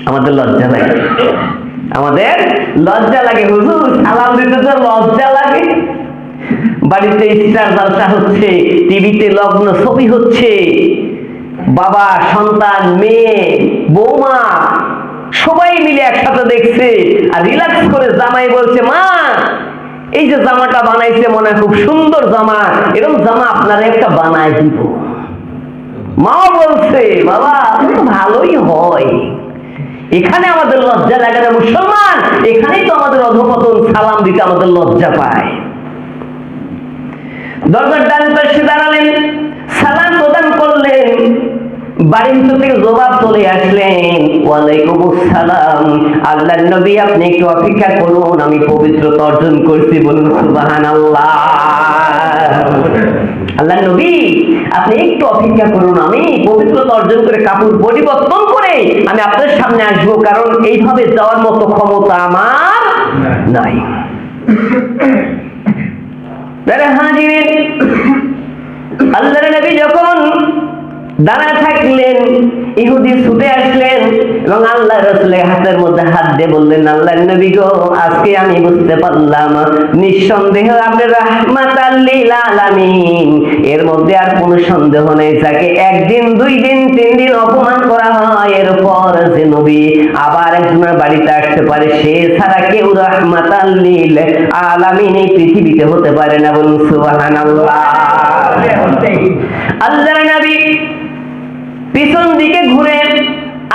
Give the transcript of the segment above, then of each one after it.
আমাদের লজ্জা লাগে, আমাদের লজ্জা লাগে। হুজুর সালাম দিতে তো লজ্জা লাগে। বাড়িতে স্টার জলসা হচ্ছে, টিভিতে লগ্ন ছবি হচ্ছে, বাবা, সন্তান, মেয়ে, বৌমা সবাই মিলে একসাথে দেখছে, আর রিল্যাক্স করে জামাই বলছে, মা এই যে জামাটা বানাইছে মনে হয় খুব সুন্দর জামা, এরকম জামা আপনারা একটা বানায় দিব। মা বলছে, বাবা ভালোই হয়। এখানে আমাদের লজ্জা লাগে না মুসলমান? এখানেই তো আমাদের অধঃপতন। সালাম দিতে আমাদের লজ্জা পায়। দরজার ডান পাশে দাঁড়ালেন, সালাম প্রদান করলেন, বাড়ির থেকে জবাব চলে আসলেন, ওয়ালাইকুম আসসালাম। আল্লাহর নবী আপনি একটু অপেক্ষা করুন, আমি পবিত্রতা অর্জন করছি। বলুন সুবহানাল্লাহ। আল্লাহর নবী আপনি একটু অপেক্ষা করুন, আমি পবিত্রতা অর্জন করে কাপড় পরিবর্তন করে আমি আপনার সামনে আসবো, কারণ এইভাবে যাওয়ার মতো ক্ষমতা আমার নাই। হাজিরিন, আল্লাহর নবী যখন দাঁড়ায় থাকলেন, ইহুদি ছুটে আসলেন এবং আল্লাহ রাসূলের হাতের মধ্যে হাত দিয়ে বললেন, আল্লাহর নবী গো, আজকে আমি বুঝতে পারলাম নিঃসন্দেহে আপনি রাহমাতাল লিল আলামিন। এর মধ্যে আর কোনো সন্দেহ নেই, যাকে একদিন, 2 দিন, 3 দিন অপমান করা হয়, এরপর যে নবী আবার একজনের বাড়িতে আসতে পারে, সে ছাড়া কেউ রাহমাতাল লিল আলামিন এই পৃথিবীতে হতে পারে না। বলুন সুবহানাল্লাহ। আল্লাহর নবী পিছন দিকে ঘুরে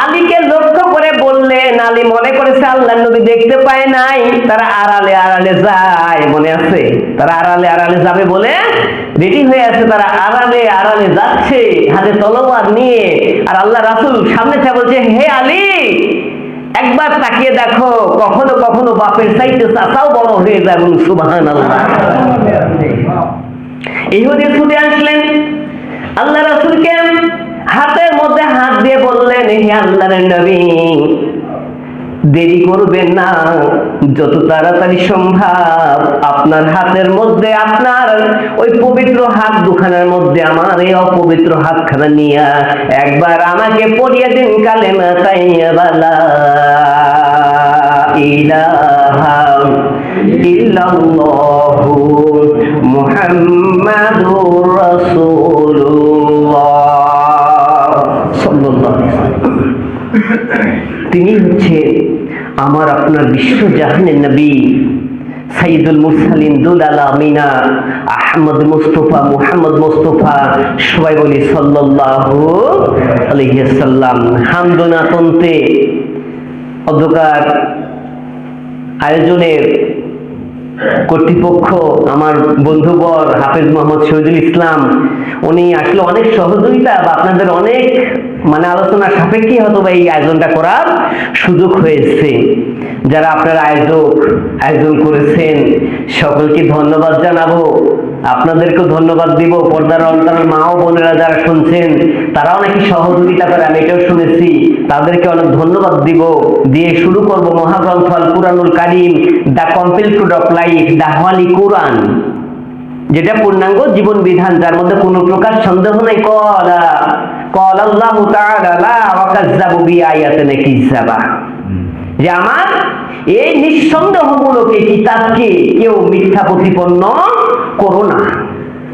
আলীকে লক্ষ্য করে বললেন, আলী মনে করেছে আল্লাহর নবী দেখতে পায় নাই, তারা আড়ালে আড়ালে যায়, মনে আছে? তারা আড়ালে আড়ালে যাবে বলে রেডি হয়ে আছে, তারা আড়ালে আড়ালে যাচ্ছে হাতে তলোয়ার নিয়ে। আর আল্লাহ রাসূল সামনে থেকে বলছে, হে আলী, একবার তাকিয়ে দেখো, কখনো কখনো বাপের চাইতে চাচাও বড় হয়ে যায়। সুবহানাল্লাহ। ইহুদি ছুটে আসলেন, আল্লাহ রাসূলকে হাতের মধ্যে হাত দিয়ে বললেন, হে আল্লাহর নবী, দেরি করবেন না, যত তাড়াতাড়ি সম্ভব আপনার হাতের মধ্যে, আপনার ওই পবিত্র হাত দুখানার মধ্যে আমার এই অপবিত্র হাতখানা নিয়ে একবার আমাকে পড়িয়ে দিন কালেমা তাইয়্যিবা লা ইলাহা ইল্লাল্লাহু মুহাম্মাদুর রাসূলুল্লাহ। তিনি হচ্ছে আমার আপনার বিশ্বজাহানের নবী, সাইয়্যিদুল মুরসালিন, দুল আলামিনা, আহমদ মুস্তাফা, মুহাম্মদ মুস্তাফা, সবাই বলি সাল্লাল্লাহু আলাইহি ওয়াসাল্লাম। হামদনা তন্তে অধ্যকার আয়োজনের কর্তৃপক্ষ, আমার বন্ধুবর হাফেজ মোহাম্মদ শহীদুল ইসলাম, উনি আসলে অনেক সহযোগিতা বা আপনাদের অনেক আলোচনা সাপেক্ষে হয়তো এই আয়োজনটা করার সুযোগ হয়েছে। যারা আপনারা আয়োজন করেছেন সকলকে ধন্যবাদ জানাবো, আপনাদেরকেও ধন্যবাদ দিব। পর্দার অন্তরাল মা ও বোনেরা যারা শুনছেন তারাও নাকি সহযোগিতা করে, আমি এটাও শুনেছি, তাদেরকে অনেক ধন্যবাদ দিব। দিয়ে শুরু করব মহাগ্রন্থ আল কুরআনুল কারীম, the complete of life, the holy Quran, যেটা পূর্ণাঙ্গ জীবন বিধান, যার মধ্যে কোনো প্রকার সন্দেহ নাই। ক্বালা আল্লাহু তাআলা লা ওয়াকাজ্জাবু বিআয়াতিনা কিযাবা, যে আমার এই নিঃসন্দেহমূলক এই কিতাবকে কেউ মিথ্যা প্রতিপন্ন করো না,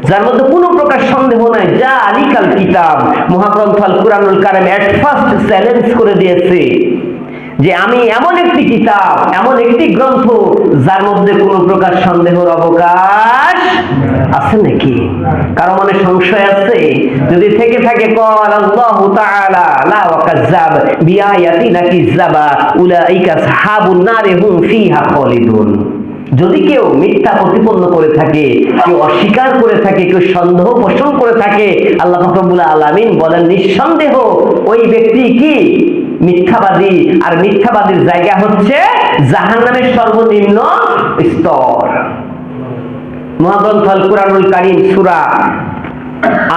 যার মধ্যে কোনো প্রকার সন্দেহ নাই। যা আলিকাল কিতাব, মহাগ্রন্থ আল কুরআনুল কারীম এট ফার্স্ট চ্যালেঞ্জ করে দিয়েছে যে আমি এমন একটি কিতাব, এমন একটি গ্রন্থ যার মধ্যে কোনো প্রকার সন্দেহের অবকাশ আছে নাকি? কারো মনে সংশয় আছে? যদি থেকে থাকে, ক্বালা আল্লাহু তাআলা লা ওয়াকাজ্জাব বিআয়াতিনা কিযাবা উলাইকা আসহাবুন নার হুম ফিহা খালিদুন। যদি কেউ মিথ্যা প্রতিপন্ন করে থাকে, কেউ অস্বীকার করে থাকে, কেউ সন্দেহ পোষণ করে থাকে, আল্লাহ রাব্বুল আলামিন বলেন নিঃসন্দেহ ওই ব্যক্তি কি মিথ্যাবাদী, আর মিথ্যাবাদীর জায়গা হচ্ছে জাহান্নামের সর্বনিম্ন স্তর। মহাগ্রন্থ আল কুরআনুল কারীম সূরা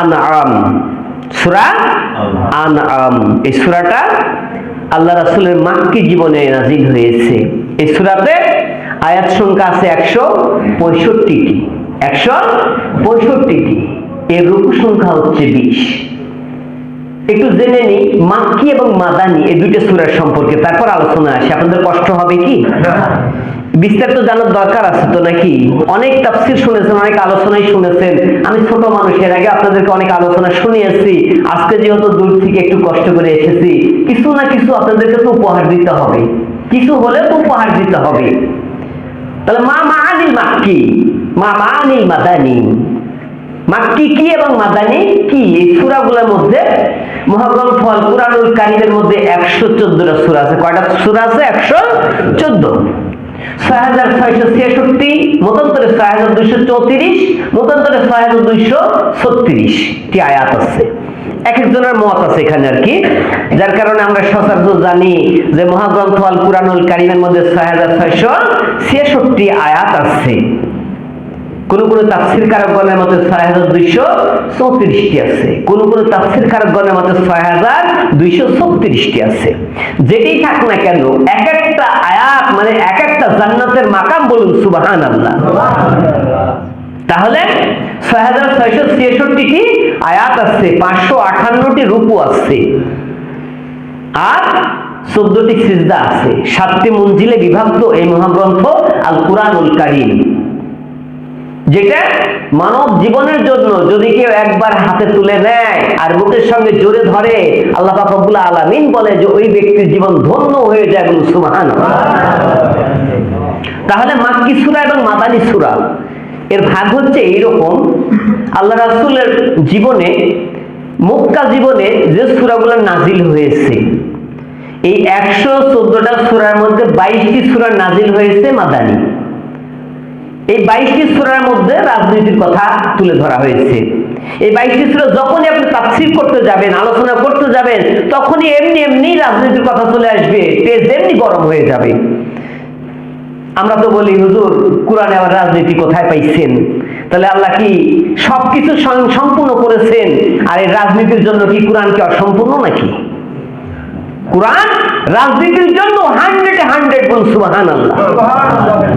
আনআম, সূরা আনআম, এই সূরাটা আল্লাহ রাসূলের মাক্কি জীবনে নাযিল হয়েছে। এই সূরাতে আয়াত সংখ্যা আছে 165টি, 165টি। এর রুকু সংখ্যা হচ্ছে 20। একটু জেনে নিই মাক্কি এবং মাদানী এই দুইটা সূরার সম্পর্কে, তারপর আলোচনা আসে। আপনাদের কষ্ট হবে কি? বিস্তারিত জানার দরকার আছে তো নাকি? অনেক তাফসীর শুনেছেন, অনেক আলোচনাই শুনেছেন। আমি ছোট মানুষের আগে আপনাদেরকে অনেক আলোচনা শুনিয়েছি। আজকে যেহেতু দূর থেকে একটু কষ্ট করে এসেছি, কিছু না কিছু আপনাদেরকে তো উপহার দিতে হবে, কিছু হলে তো উপহার দিতে হবে। তাহলে মা মাআনিল মাক্কি, মা মাআনিল মাদানী, মাক্কি কি এবং মাদানী কি? এই সূরাগুলোর মধ্যে মহাগ্রন্থ আল কুরআনুল কারীমের মধ্যে 114টা সূরা আছে। কয়টা সূরা আছে? 114। 6666, মতান্তরে 6234, মতান্তরে 6236 টি আয়াত আছে। এক একজনের মত আছে এখানে আর কি, যার কারণে আমরা সচরাচর জানি যে মহাগ্রন্থ আল কুরআনুল কারীমের মধ্যে 6666 আয়াত আছে। কোন কোন তাফসীর কারকগণের মতে 6234টি আছে, কোন কোন তাফসীর কারকগণের মতে 6236টি আছে। যেটাই থাক না কেন, এক একটা আয়াত মানে এক একটা জান্নাতের মাকাম, বলুন সুবহানাল্লাহ। তাহলে 6666টি আয়াত আছে, 558টি রুকু আছে, আর 14টি সিজদা আছে। 7টি মঞ্জিলে বিভক্ত এই মহাগ্রন্থ আল কুরআনুল কারীম, যেটা মানব জীবনের জন্য যদি কেউ একবার হাতে তুলে নেয় আর বুকের সঙ্গে জোরে ধরে, আল্লাহ পাক রব্বুল আলামিন বলে যে ওই ব্যক্তির জীবন ধন্য হয়ে যায়, বলুন সুবহানাল্লাহ। তাহলে মাক্কি সূরা এবং মাদানী সূরা এর ভাগ হচ্ছে এইরকম। আল্লাহ রাসূলের জীবনে, মক্কা জীবনে যে সূরাগুলো নাজিল হয়েছে, এই 114টা সূরার মধ্যে 22টি সূরা নাজিল হয়েছে মাদানী। এই 22টি সূরার মধ্যে রাজনীতির কথা তুলে ধরা হয়েছে। এই 22টি সূরা যখনই আপনি তাফসীর করতে যাবেন, আলোচনা করতে যাবেন, তখনই এমনি এমনি রাজনীতির কথা চলে আসবে, তেজ এমনি গরম হয়ে যাবে। আমরা তো বলি, হুজুর কোরআনে আবার রাজনীতি কোথায় পাইছেন? তাহলে আল্লাহ কি সবকিছু সম্পূর্ণ করেছেন, আর এই রাজনীতির জন্য কি কোরআন কি অসম্পূর্ণ নাকি? কোরআন রাজনীতির জন্য 100 বলুন সুবহানাল্লাহ,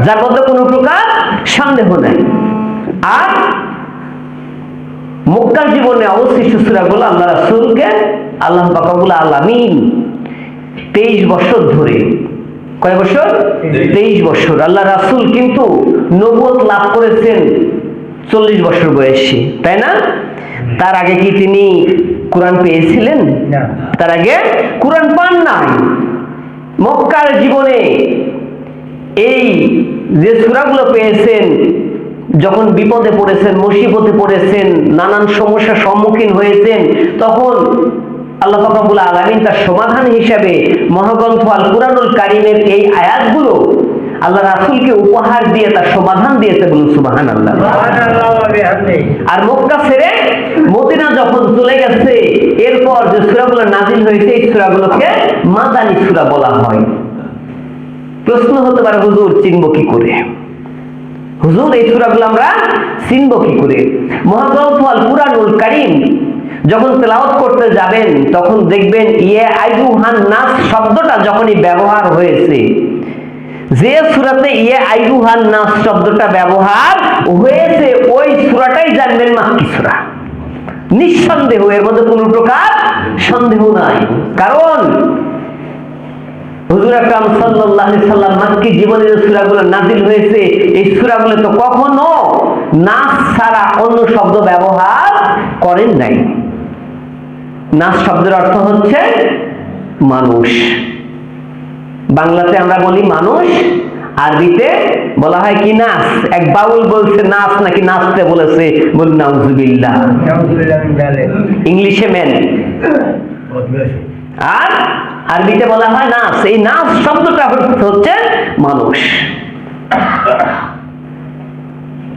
যার মধ্যে কোনো প্রকার সন্দেহ নাই। আর মক্কার জীবনে অবশিষ্ট সূরাগুলো আল্লাহ রাসূলকে আল্লাহ পাক রব্বুল আলামিন 23 বছর ধরে, কয় বছর? 23 বছর। আল্লাহ রাসূল কিন্তু নবুয়ত লাভ করেছেন 40 বছর বয়সে, তাই না? তার আগে কি তিনি কোরআন পেয়েছিলেন? না, তার আগে কোরআন পান নাই। মক্কার জীবনে এই যে সূরাগুলো পেয়েছেন, যখন বিপদে পড়েছেন, মুসিবতে পড়েছেন, নানান সমস্যার সম্মুখীন হয়েছেন, তখন আল্লাহ পাক রব্বুল আলামিন তার সমাধান হিসেবে মহাগ্রন্থ আল কুরআনুল কারীমের এই আয়াতগুলো আল্লাহ রাসূলকে উপহার দিয়ে তার সমাধান দিয়েছে, বলুন সুবহানাল্লাহ। আর মক্কা ছেড়ে মদিনা যখন চলে গেছে, এরপর যে সূরাগুলো নাজিল হয়েছে, এই সূরাগুলোকে মাদানী সূরা বলা হয়। প্রশ্ন হতে পারে, হুজুর চিনব কি করে? হুজুর এই সূরাগুলো আমরা চিনব কি করে? মহাগ্রন্থ আল কুরআনুল কারীম যখন তেলাওয়াত করতে যাবেন, তখন দেখবেন ইয়ে আইয়ুহান নাস শব্দটা যখনই ব্যবহার হয়েছে, যে সূরাতে ইয়ে আইয়ুহান নাস শব্দটা ব্যবহার হয়েছে, ওই সূরাটাই জানবেন মাক্কি সূরা। নিঃসন্দেহ, এর মধ্যে কোনো প্রকার সন্দেহ নাই। কারণ হুজুর আকরাম সাল্লাল্লাহু আলাইহি সাল্লাম মাক্কি জীবনে যে সূরাগুলো নাজিল হয়েছে, এই সূরাগুলো তো কখনো নাস ছাড়া অন্য শব্দ ব্যবহার করেন নাই। নাস শব্দের অর্থ হচ্ছে মানুষ। বাংলাতে আমরা বলি মানুষ, আরবিতে বলা হয় কি নাস। এক বাউল বলছে নাস নাকি নাচতে বলেছে, বল নাউজুবিল্লাহ। ইংলিশে মেন, আর আরবিতে বলা হয় নাস। এই নাস শব্দটা হচ্ছে মানুষ।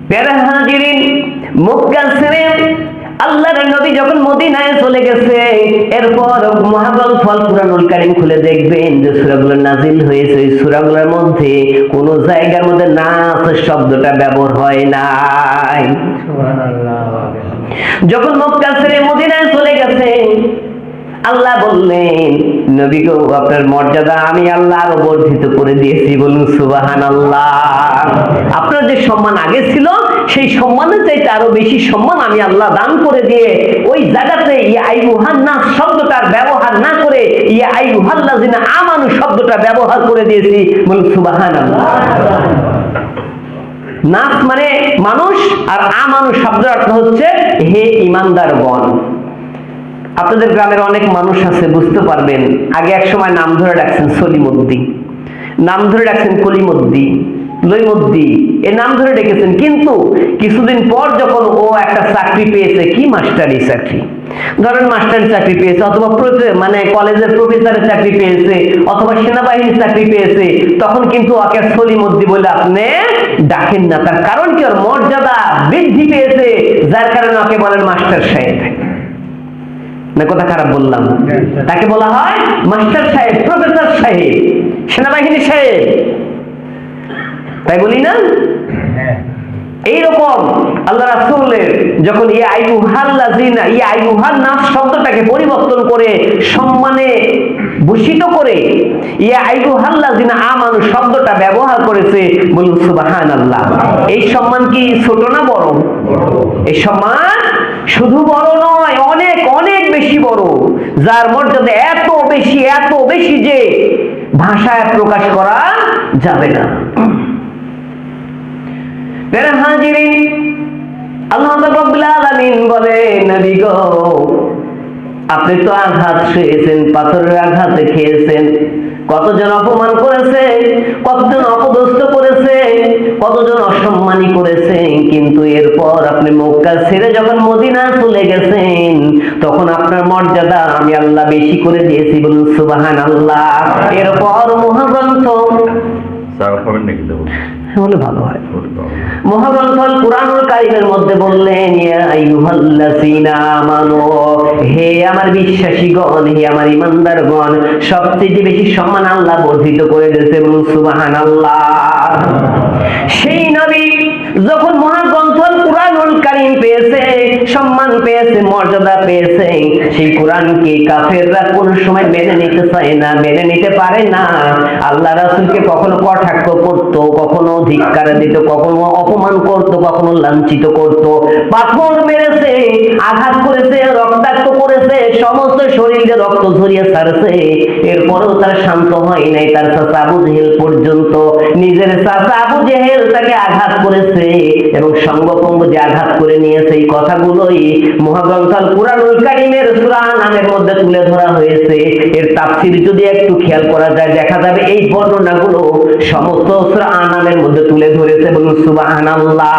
প্যারা হাজিরিন, মক্কা ছেড়ে আল্লাহর নবী যখন মদিনায় চলে গেছে, এরপর মহাগ্রন্থ আল কুরআনুল কারীম খুলে দেখবেন যে সূরাগুলো নাজিল হয়েছে, এই সূরাগুলোর মধ্যে কোন জায়গার মধ্যে নাস শব্দটা ব্যবহার হয় নাই। সুবহানাল্লাহ। যখন মক্কা ছেড়ে মদিনায় চলে গেছে, আল্লাহ বললেন, নবী গো, আপনার মর্যাদা আমি আল্লাহ আরো বর্ধিত করে দিয়েছি। বলুন সুবহানাল্লাহ। আপনার যে সম্মান আগে ছিল সেই সম্মানের চাইতে আরো বেশি সম্মান আমি আল্লাহ দান করে দিয়ে ওই জায়গাতে ইয়া আইয়ুহান নাস শব্দটার ব্যবহার না করে ইয়া আইয়ুহাল্লাযিনা আমানু শব্দটা ব্যবহার করে দিয়েছি। বলুন সুবহানাল্লাহ। নাস মানে মানুষ, আর আমানু শব্দের অর্থ হচ্ছে হে ঈমানদারগণ। আপনাদের গ্রামের অনেক মানুষ আছে, বুঝতে পারবেন, আগে এক সময় নাম ধরে ডাকছেন সলিমুদ্দি, নাম ধরে ডাকছেন কলিমুদ্দি, লইমুদ্দি, এই নাম ধরে ডেকেছেন, কিন্তু কিছুদিন পর যখন ও একটা চাকরি পেয়েছে, কি মাস্টারি চাকরি, ধরেন মাস্টারি চাকরি পেয়েছে, অথবা মানে কলেজের প্রফেসরের চাকরি পেয়েছে, অথবা সেনাবাহিনীর চাকরি পেয়েছে, তখন কিন্তু ওকে সলিমুদ্দি বলে আপনি ডাকেন না। তার কারণ কি, ওর মর্যাদা বৃদ্ধি পেয়েছে, যার কারণে ওকে বলেন মাস্টার সাহেব। না কথা খারাপ বললাম? তাকে বলা হয় মাস্টার সাহেব, প্রফেসর সাহেব, সেনাবাহিনী সাহেব, তাই বলি না? এইরকম আল্লাহ রাসূলের যখন ইয়া আইয়ুহাল্লাযিনা, ইয়া আইয়ুহান নাস শব্দটাকে পরিবর্তন করে সম্মানে ভূষিত করে ইয়া আইয়ুহাল্লাযিনা আমানু শব্দটা ব্যবহার করেছে। বলুন সুবহানাল্লাহ। এই সম্মান কি ছোট না বড়? এই সম্মান শুধু বড় নয়, অনেক অনেক বেশি বড়, যার মর্যাদা এত বেশি, এত বেশি যে ভাষায় প্রকাশ করা যাবে না। হাজিরিন, আল্লাহ রাব্বুল আলামিন বলে, নবী গো, আপনি তো আঘাত খেয়েছেন, পাথরের আঘাত খেয়েছেন, কতজন অপমান করেছে, কতজন অপদস্থ করেছে, কতজন অসম্মানী করেছে, কিন্তু এরপর আপনি মক্কা ছেড়ে যখন মদিনা চলে গেছেন, তখন আপনার মর্যাদা আমি আল্লাহ বেশি করে দিয়েছি। বলুন সুবহানাল্লাহ। এরপর মহাগ্রন্থ হলে ভালো হয়, মহাগ্রন্থ আল কুরআনুল কারীমের মধ্যে বললেন, ইয়া আইয়ুহাল্লাযিনা আমানু, হে আমার বিশ্বাসীগণ, হে আমার ঈমানদারগণ, সবচেয়ে বেশি সম্মান আল্লাহ বর্ধিত করে দিয়েছে। বলুন সুবহানাল্লাহ। সেই নবী যখন মহাগ্রন্থ আল কুরআনুল কারীম পেয়েছে, সম্মান পেয়েছে, মর্যাদা পেয়েছে, সেই কোরআনকে কাফেররা কোন সময় মেনে নিতে চায় না, মেনে নিতে পারে না। আল্লাহ রাসূলকে কখনো কটাক্ষ করত, কখনো ধিক্কার দিত, কখনো অপমান করত, কখনো লাঞ্ছিত করত, পাথর মেরেছে, আঘাত করেছে, রক্তাক্ত করেছে, সমস্ত শরীরে রক্ত ঝরিয়ে ছাড়ছে। এরপরেও তার শান্ত হয় নাই। তার চাচা আবু জেহেল পর্যন্ত, নিজের চাচা আবু জেহেল তাকে আঘাত করেছে এবং সঙ্গপঙ্গ যে আঘাত করে নিয়েছে, এই কথাগুলোই মহাগ্রন্থ আল কুরআনুল কারীমের সূরা আনামের মধ্যে তুলে ধরা হয়েছে। এর তাফসীর যদি একটু খেয়াল করা যায়, দেখা যাবে এই বর্ণনাগুলো সমস্ত সূরা আনামের মধ্যে তুলে ধরেছে। বলুন সুবহানাল্লাহ।